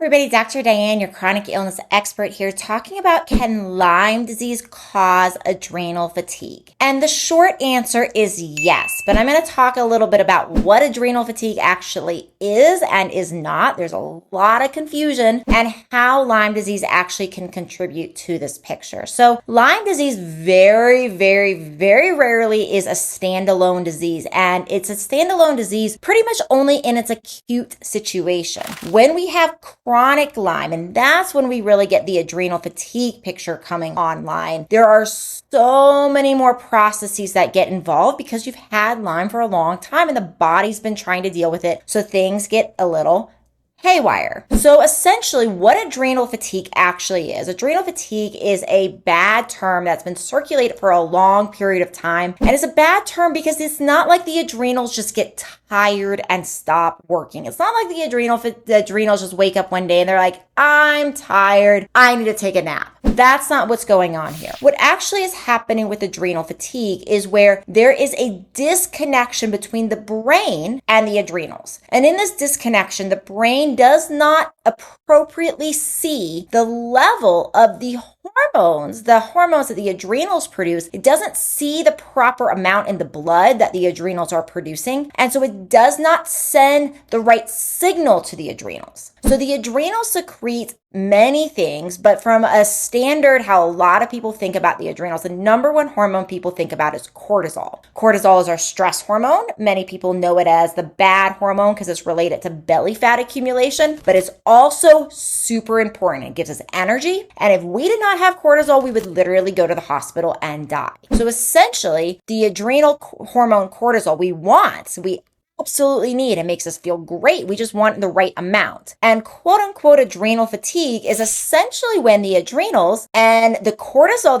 Everybody, Dr. Diane, your chronic illness expert here, talking about can Lyme disease cause adrenal fatigue? And the short answer is yes, but I'm going to talk a little bit about what adrenal fatigue actually is and is not. There's a lot of confusion and how Lyme disease actually can contribute to this picture. So Lyme disease very, very, very rarely is a standalone disease, and it's a standalone disease pretty much only in its acute situation. When we have chronic Lyme, and that's when we really get the adrenal fatigue picture coming online. There are so many more processes that get involved because you've had Lyme for a long time and the body's been trying to deal with it. So things get a little haywire. So essentially what adrenal fatigue actually is. Adrenal fatigue is a bad term that's been circulated for a long period of time. And it's a bad term because it's not like the adrenals just get tired and stop working. It's not like the adrenals just wake up one day and they're like, I'm tired, I need to take a nap. That's not what's going on here. What actually is happening with adrenal fatigue is where there is a disconnection between the brain and the adrenals. And in this disconnection, the brain does not appropriately see the level of the hormones that the adrenals produce. It doesn't see the proper amount in the blood that the adrenals are producing. And so it does not send the right signal to the adrenals. So the adrenals secrete many things, but from a standard, how a lot of people think about the adrenals, the number one hormone people think about is cortisol. Cortisol is our stress hormone. Many people know it as the bad hormone because it's related to belly fat accumulation, but it's also super important. It gives us energy. And if we did not have cortisol, we would literally go to the hospital and die. So essentially, the adrenal hormone cortisol we absolutely need. It makes us feel great. We just want the right amount. And quote unquote adrenal fatigue is essentially when the adrenals and the cortisol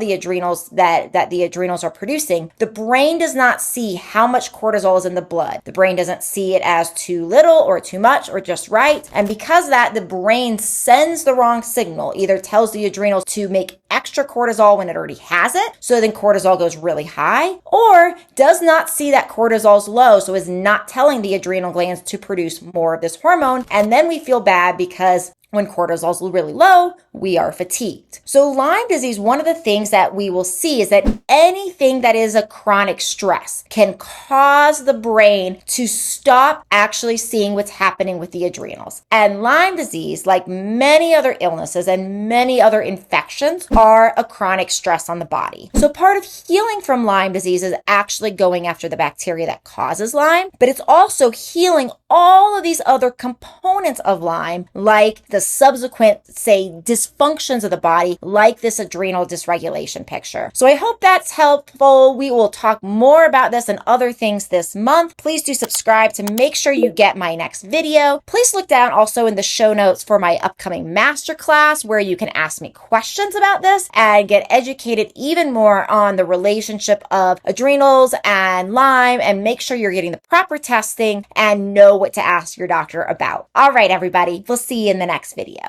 that the adrenals are producing, the brain does not see how much cortisol is in the blood. The brain doesn't see it as too little or too much or just right. And because of that, the brain sends the wrong signal, either tells the adrenals to make extra cortisol when it already has it, so then cortisol goes really high, or does not see that cortisol's low, so is not telling the adrenal glands to produce more of this hormone. And then we feel bad because when cortisol's really low, we are fatigued. So Lyme disease, one of the things that we will see is that anything that is a chronic stress can cause the brain to stop actually seeing what's happening with the adrenals. And Lyme disease, like many other illnesses and many other infections, are a chronic stress on the body. So part of healing from Lyme disease is actually going after the bacteria that causes Lyme, but it's also healing all of these other components of Lyme, like the subsequent, say, dysfunctions of the body, like this adrenal dysregulation picture. So I hope that's helpful. We will talk more about this and other things this month. Please do subscribe to make sure you get my next video. Please look down also in the show notes for my upcoming masterclass where you can ask me questions about this and get educated even more on the relationship of adrenals and Lyme, and make sure you're getting the proper testing and know what to ask your doctor about. All right, everybody, we'll see you in the next video.